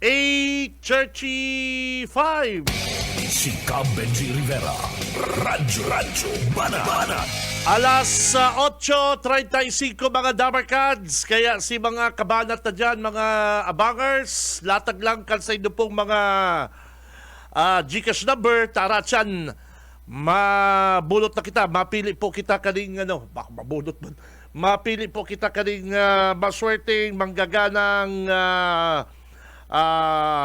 8:35. Si Benji Rivera. Radyo Banana. Alas 8:35 mga Dabarkads. Kaya si mga kabanat na dyan, mga abangers, latag lang sa inyo pong mga Gcash number, tara dyan. Mabulot na kita, mapili po kita kaning mabulot man. Mapili po kita kaning maswerteng manggaganang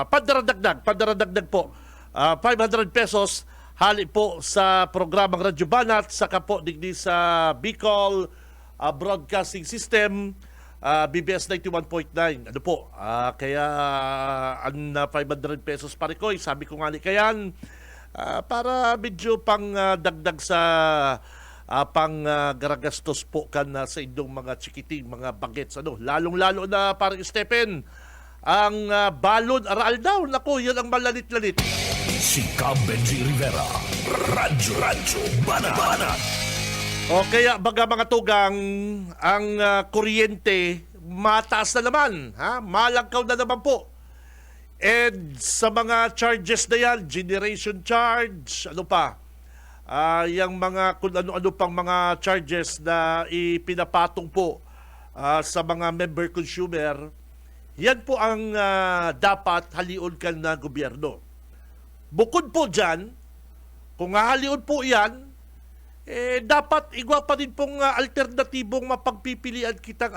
padaradagdag po. 500 pesos hali po sa programang Radyo Banat, saka po digdi sa Bicol Broadcasting System, BBS 91.9. Ano po? Kaya ang 500 pesos parikoy, sabi ko nga ni Kayan, para medyo pang dagdag sa pang garagastos po kan sa inyong mga chikiting, mga bagets. Lalong-lalo na parang Stephen, ang balon aral daw. Naku, yan ang malalit-lalit. Si Benji Rivera. Radyo Banana. O kaya baga mga tugang, ang kuryente mataas na naman, malangkaw na naman po. And sa mga charges na yan, generation charge, ano pa, yung mga kung ano-ano pang mga charges na ipinapatong po sa mga member consumer, yan po ang dapat halion ka na gobyerno. Bukod po dyan, kung halion po yan, dapat igwa pa din pong alternatibong mapagpipilian kitang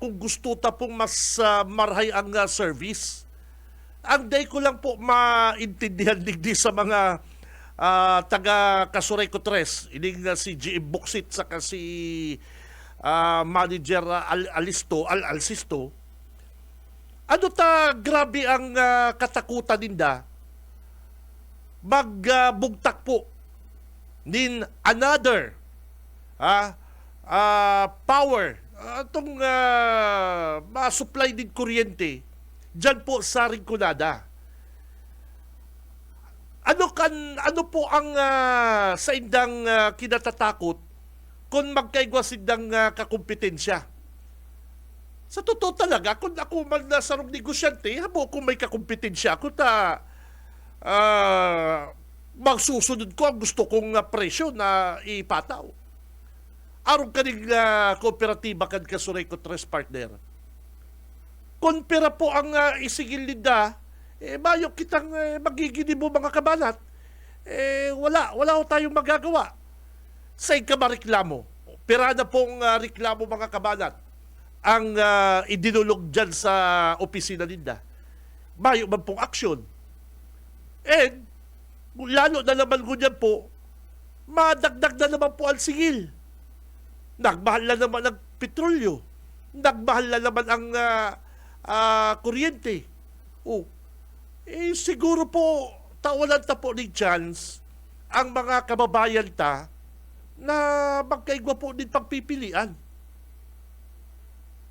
kung gusto ta pong mas marhay ang service. Ang day ko lang po maintindihan digdi sa mga taga Kasuray Kutres, ining si GM Buksit saka si manager Alsisto. Ano grabe ang katakutan ninda magbugtak po nin another power itong ma-supply din kuryente dyan po sa Rinconada. Ano po ang sa indang kinatatakot kung magkaigwa sindang kakumpetensya? Sa totoo talaga, kung ako man na sarong negosyante, habo kung may kakumpetensya ako magsusunod ko ang gusto kong presyo na ipataw. Aron kaning kooperatiba kan Kasuray ko Tres Partner. Kung pera po ang isigil nila, mayo kitang magiging mo mga kabanat. Wala ho tayong magagawa. Sa ikabareklamo, pera na pong reklamo mga kabanat ang idinulog dyan sa opisina nila. Mayo man pong aksyon. And lalo na naman ko dyan po, madagdag na naman po ang sigil. Nagmahal na naman ang petrolyo. Nagmahal na naman ang kuryente. Siguro po, tawalan ta po ni chance ang mga kababayan ta na magkaigwa po din pagpipilian.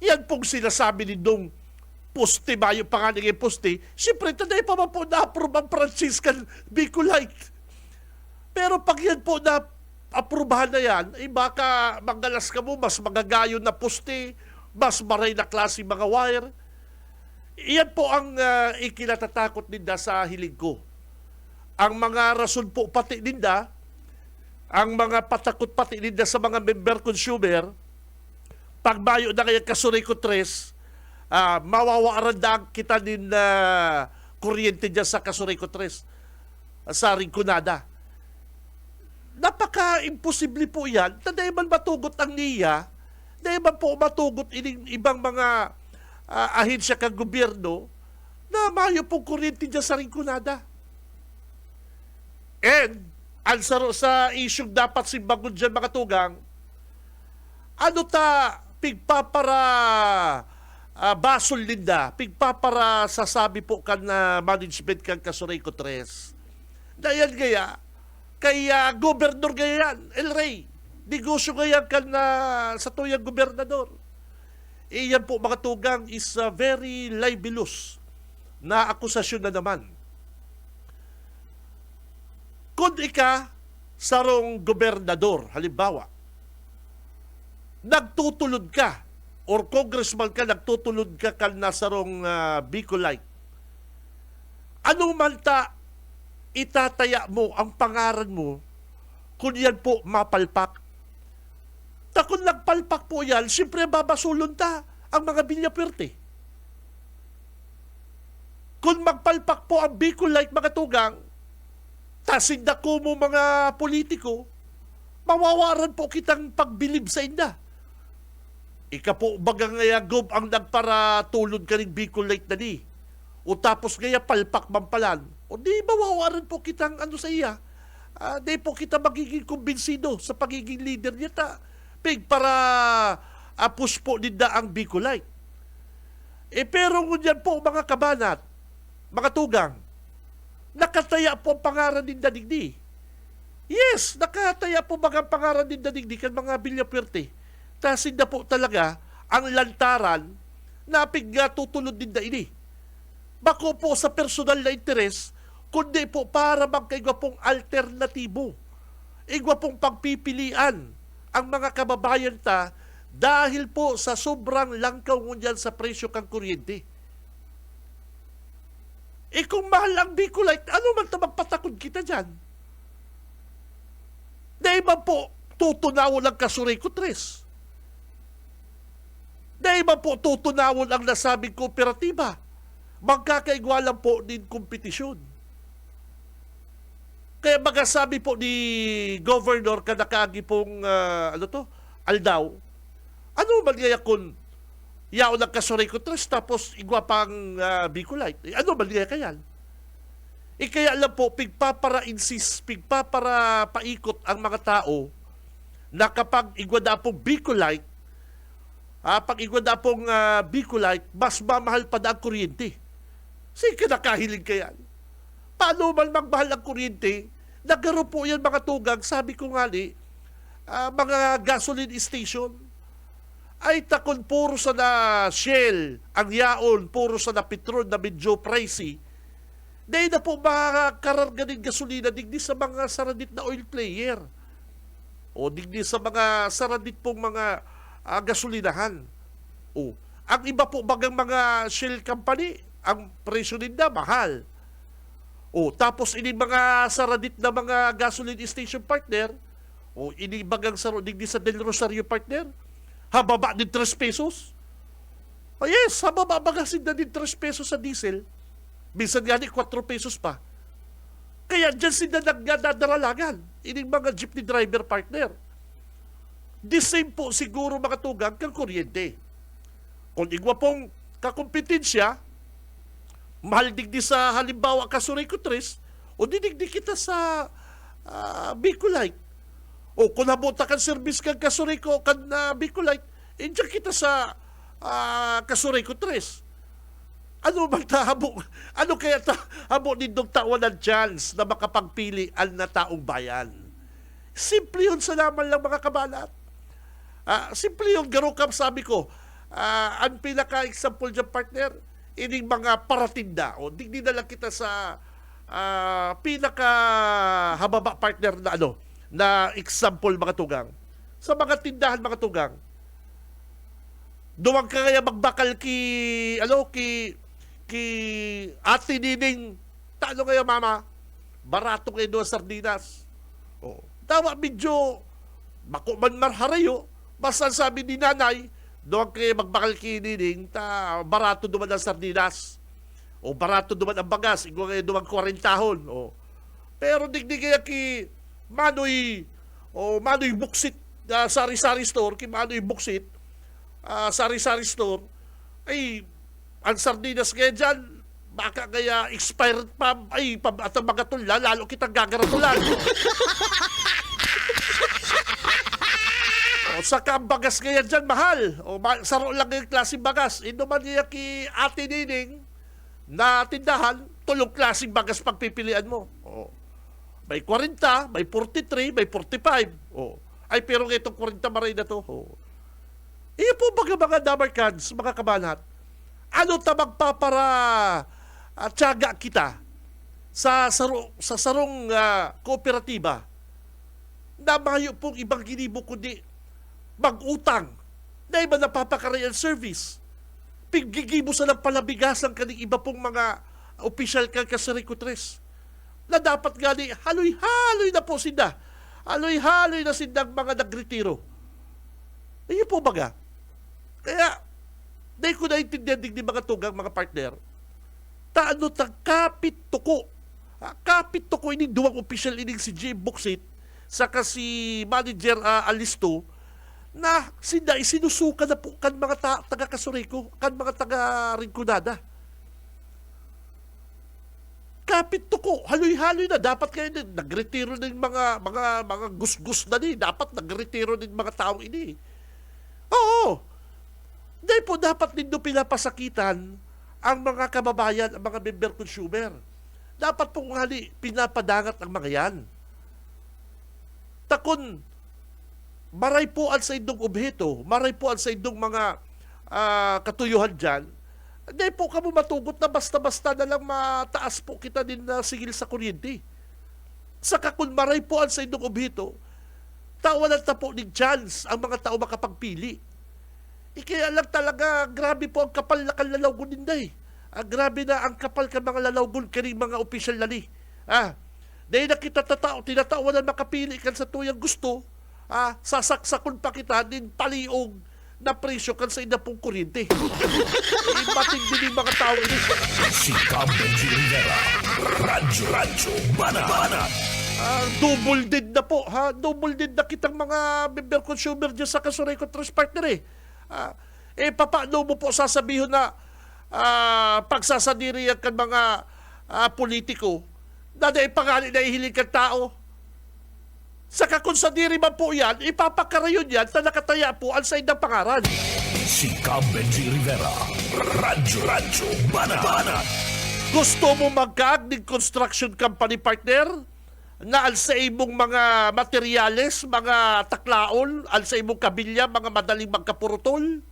Yan pong sinasabi ni Dong poste ba yung pangalan ng poste, siyempre taday pa man po na-approve ang Franciscan Bicolite. Pero pag yan po na-approvehan na yan, baka magalas ka mo, mas magagayon na poste, mas maray na klase mga wire. Iyan po ang ikinatatakot ninda sa hilig ko. Ang mga rason po pati ninda, ang mga patakot pati ninda sa mga member consumer, pagbayo na kaya Kasuray ko Tres, mawawaaran kita din kuryente dyan sa Kasuray ko Tres, sa Rinconada. Napaka-imposible po yan. Dahil man matugot ang NIA, dahil man po matugot ibang mga ahensya kang gobyerno na mayo pong kuryente dyan sa Rinconada. And, ansaro sa isyong dapat simbagon dyan mga tugang, pigpapara basol linda, pigpapara sasabi po kan na management kan Kasuray ko Tres. Dayan gaya, kaya gobernador gaya yan, El Rey, negosyo gaya kan sa tuyang gobernador. Iyan po mga tugang is very libelous na akusasyon na naman. Kung ika sarong gobernador, halimbawa, nagtutulod ka or congressman ka, nagtutulod ka nasarong Bicolite, ano man itataya mo ang pangaran mo kung yan po mapalpak? Kung nagpalpak po yan, siyempre babasulon ang mga Villapuerte. Kung magpalpak po ang Bicolite mga tugang, tasinda ko mo mga politiko, mawawaran po kitang pagbilib sa inda. Ika po baga ngaya gob ang nagparatulod ka rin Bicolite na ni. O tapos ngaya palpak mampalan. O di mawawaran po kitang sa iya. Di po kita magiging kumbinsido sa pagiging leader niya para push po ninda ang Bicolite. Pero ngunyan po mga kabanat, mga tugang, nakataya po ang pangaran ninda digdi. Yes, nakataya po mga pangaran ninda digdi kan mga Villapuerte. Tasin na po talaga ang lantaran na tutulod din na ini. Bako po sa personal na interes, kundi po para magkaigwa pong alternatibo. Igwa pong pagpipilian ang mga kababayan dahil po sa sobrang langkaw ngunyan sa presyo kang kuryente. Kung mahal ang Bicolite, ano man magpatakod kita dyan? Dahil ba po tutunawon ang Kasuray ko Tres? Dahil ba po tutunawon ang nasabing kooperatiba? Magkakaigwalan po din kompetisyon. Kaya magasabi po ni Governor kadakagi pong Aldaw, ano man kaya kung yaw ng Kasuray ko Tres tapos igwa pang Bicolite? Ano man kaya kayan? Kaya lang po, pigpapara-insist, pigpapara-paikot ang mga tao na kapag igwa na pong Bicolite, pag igwa na pong Bicolite, mas mamahal pa na ang kuryente. Sige ka nakahiling ka yan. Paano man magmahal ang kuryente? Nagkaroon po yan mga tugang, sabi ko nga mga gasoline station. ay takon puro sa na Shell, ang yaon, puro sa na Petron na medyo pricey. Dahil na po makakararga ng gasolina digdi sa mga saradit na oil player. O digdi sa mga saradit pong mga gasolinahan. O, ang iba po bagang mga Shell company, ang presyo nila mahal. O, tapos ini mga saradit na mga gasoline station partner, o ini bagang digdi sa Del Rosario partner, hababa din 3 pesos. O yes, hababa bagang sinda din 3 pesos sa diesel. Minsan nga 4 pesos pa. Kaya dyan sila nagdadaralangan. Ining mga jeepney driver partner. The same po siguro mga tugang kang kuryente. Kung igwa pong kakompetensya, mahal digdi sa halimbawa Kasuray Kutres, o didigdi kita sa Bicolite. O kung nabuta kang service kang Kasuray ko kan Bicolite, dyan kita sa Kasuray Kutres. Ano bang tahabo? Ano kaya tahabo nindong tawan ng chance na makapagpili ang na taong bayan? Simple yun sa laman lang mga kabalat. Simple yung garukap sabi ko. Ang pinaka-example dyan partner, ining mga paratinda. O digdi na lang kita sa pinaka-hababa partner na na example mga tugang. Sa mga tindahan mga tugang, duwag ka kaya magbakal ki ate nining talo kayo mama barato kayo doon sardinas tawa medyo makuman marharayo basta sabi ni nanay doon kayo magbakal ki nining barato duman ang sardinas o barato duman ang bagas igwa kayo duman 40 tahon pero digdi kaya ki manoy buksit sari-sari store ki manoy buksit sari-sari store ay ang sardinas kaya dyan, baka kaya expired pa, at ang mga tula, lalo kitang gagaratulan. Saka ang bagas kaya dyan, mahal. Saro lang yung klaseng bagas. Inuman niya ki ate nining na tindahan, tulong klaseng bagas pagpipilian mo. May 40, may 43, may 45. Ay, pero itong 40 maray na to. Iyon po mga damarkans, mga kabanat. Ano ta magpapara tiyaga kita sa sarong kooperatiba na mayo pong ibang ginibo kundi mag-utang na iba napapakarayan service. Piggigibo sa ng palabigasan kaning iba pong mga opisyal kang Kasuray Kutres na dapat gani haloy-haloy na po sinda. Haloy-haloy na sindang mga nagretiro. Ayun po baga. Kaya dahil ko naintindihan din mga tugang, mga partner, kapit tuko. Kapit tuko ining duwang official ining si Jim Buksit saka si Manager Alisto na sinda isinusuka na po kan mga taga-Kasuray ko, kan mga taga-Rinconada. Kapit tuko, haloy-haloy na. Dapat kayo nagretiro ng mga gus-gus na ni. Dapat nagretiro ng mga taong ini. Oo. Dahil po dapat din pinapasakitan ang mga kababayan, ang mga member consumer. Dapat po pinapadangat ang mga yan. Takon, maray po ang sa indong obheto, maray po ang sa indong mga katuyuhan dyan, dahil po kamo matugot na basta-basta na lang mataas po kita din na sigil sa kuryente. Saka kung maray po ang sa indong obheto, tawanan ta po ng chance ang mga tao makapagpili. Kaya lang talaga, grabe po ang kapal na kalalawgon ninday. Grabe na ang kapal ka mga lalawgon kaning mga opisyal nali. Dahil na kita tinatawanan makapili kan sa tuyang gusto, sasaksakon pa kita din paliog na presyo kan sa inapong kuryente. Ibating din yung mga tao ini. Si Benji Rivera, Radyo Banat. Double dead na po. Double dead na kitang mga member consumer dyan sa Kasuray Kutres partner paano mo po sasabihin na pagsasadiri kan mga politiko na pangalan na ihiling kang tao? Saka kung sadiri man po yan, ipapakarayon yan na nakataya po ang side ng pangaran. Si Benji Rivera, Radyo Banat. Gusto mo magkaag ng construction company partner? na al sa imong mga materyales, mga taklaon, al sa imong kabilya, mga madaling magkapurutol?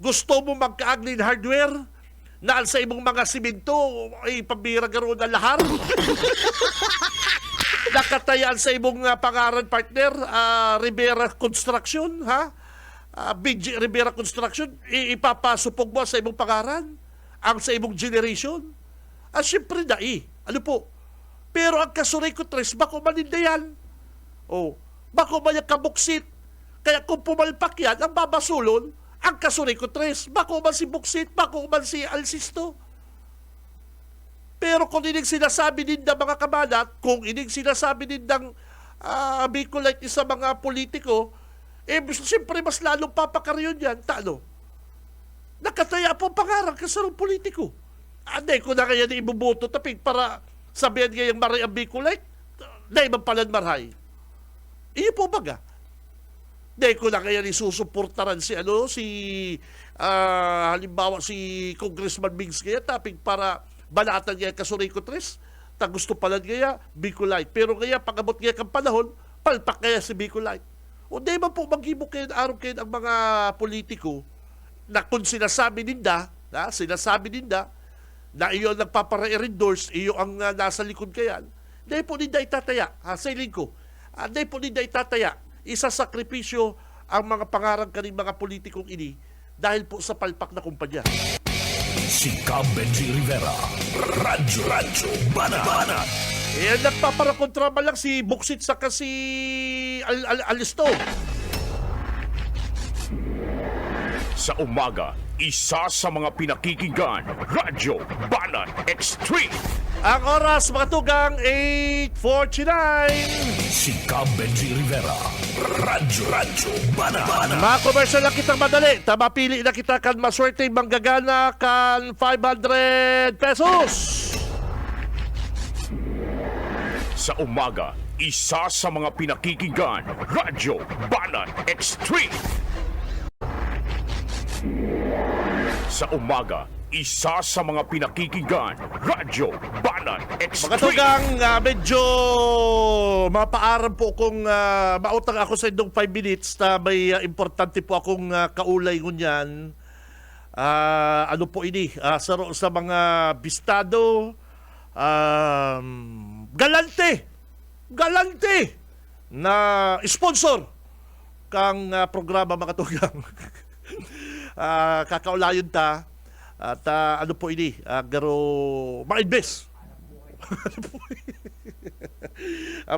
Gusto mo magka-aglin hardware na al sa imong mga simento ay pambira garo na lahar? Nakatayaan sa imong pangaran partner, Rivera Construction, ha? BG Rivera Construction, ipapasupog mo sa imong pangaran ang sa imong generation. Siyempre ano po? Pero ang kasuray ko tres, bako manindayan. Bako man yung kabuksit. Kaya kung pumalpak yan, ang babasulon, ang kasuray ko tres, bako man si buksit, bako man si alsisto. Pero kung ining sinasabi din ng mga kabanat, kung ining sinasabi din ng Bicolite sa mga politiko, siyempre mas lalong papakaryon yan. Nakataya po pangarang kasarong politiko. Anday ko na kaya na ibuboto tapig para sabihan kayang maray ang Bicolite, na ibang palan marhay. Iyo po baga. Anday ko na kaya ni susuportaran halimbawa si Congressman Migs kaya tapig para balatan kaya kasuray ko tres, gusto palan kaya Bicolite. Pero kaya pag-abot kaya kang panahon, palpak kaya si Bicolite. O di ba po maghibok kayo araw kayo ang mga politiko na kung sinasabi ninda na iyo ang nagpapare-endorse, iyo ang nasa likod kayan, dahil po ninda itataya, sa iling ko, dahil po ninda itataya, isasakripisyo ang mga pangarang kaning mga politikong ini dahil po sa palpak na kumpanya. Si Benji Rivera, Radyo Banat. Nagpaparakontraba lang si Buksit sa kasi Alisto. Sa umaga, isa sa mga pinakikinggan, Radyo Banat Extreme. Ang oras, mga tugang, 8:49. Si Benji Rivera, Radyo Banat. Mga commercial na kitang madali. Mapili na kita kan maswerte manggagana kan 500 pesos. Sa umaga, isa sa mga pinakikinggan, Radyo Banat Extreme. Sa umaga, isa sa mga pinakikinggan, Radyo Banat Extreme. Mga tugang, medyo mapaaram po kung mautang ako sa indong 5 minutes na may importante po akong kaulay ngunyan. Ano po ini? Sa mga bistado, galante na sponsor kang programa, mga tugang. Kakaulayon ta at ano po ini, garo ma-invest.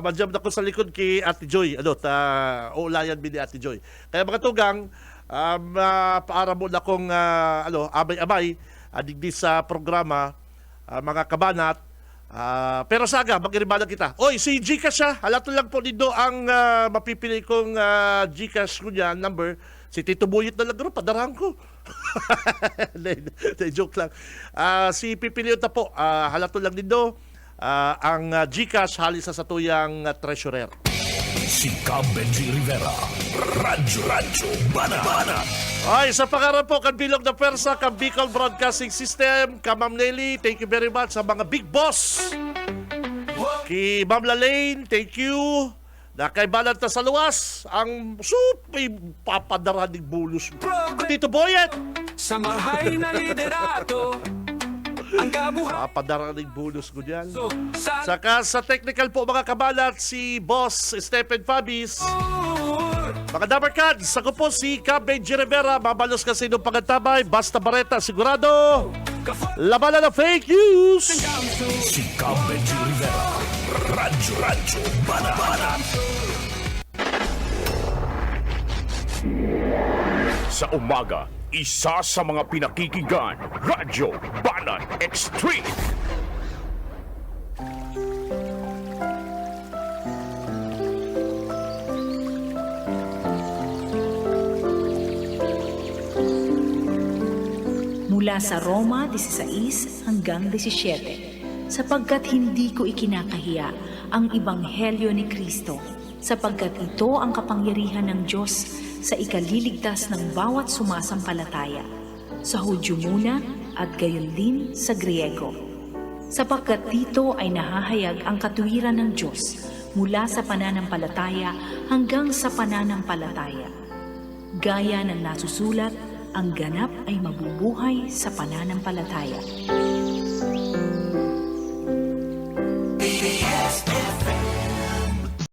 Manjam na ko sa likod kay Ate Joy, ulayan mi ni Ate Joy. Kaya mga tugang, para mo na kong abay-abay digdi sa programa, mga kabanat. Pero saga, mag-iribalan kita. Oy, si Gcash siya. Halato lang po dito ang mapipili kong Gcash ko niya, number. Si Tito Buyit na lang, padarahan ko. Joke lang. Si pipiliot na po, halato lang dito ang Gcash halis sa satuyang treasurer. Si Benji Rivera, Radyo Banat. Ay, sa pangarap po, kanbilog na persa, kan Bicol Broadcasting System, ka Ma'am Nelly, thank you very much. Sa mga big boss, kay Ma'am Lalaine, thank you. Na kay Balanta sa luwas, ang may papadaraning bulus. Tito Boyet! Sa mahay na liderato, ang kabuhay. Papadaraning bulus ko dyan. Saka sa technical po, mga kabalat, si Boss Stephen Fabis. Mga Dabarkads, ako po si Benji Rivera. Mabalos kasi nung pangantabay, basta bareta, sigurado. Labanan na fake news. Si Benji Rivera, Radyo Banat. Sa umaga, isa sa mga pinakikinggan, Radyo Banat Extreme. Mula sa Roma 16 hanggang 17, sapagkat hindi ko ikinakahiya ang Ebanghelyo ni Kristo, sapagkat ito ang kapangyarihan ng Diyos sa ikaliligtas ng bawat sumasampalataya, sa Hudyo muna at gayon din sa Griego. sapagkat dito ay nahahayag ang katuwiran ng Diyos mula sa pananampalataya hanggang sa pananampalataya. Gaya ng nasusulat, ang ganap ay mabubuhay sa pananampalataya.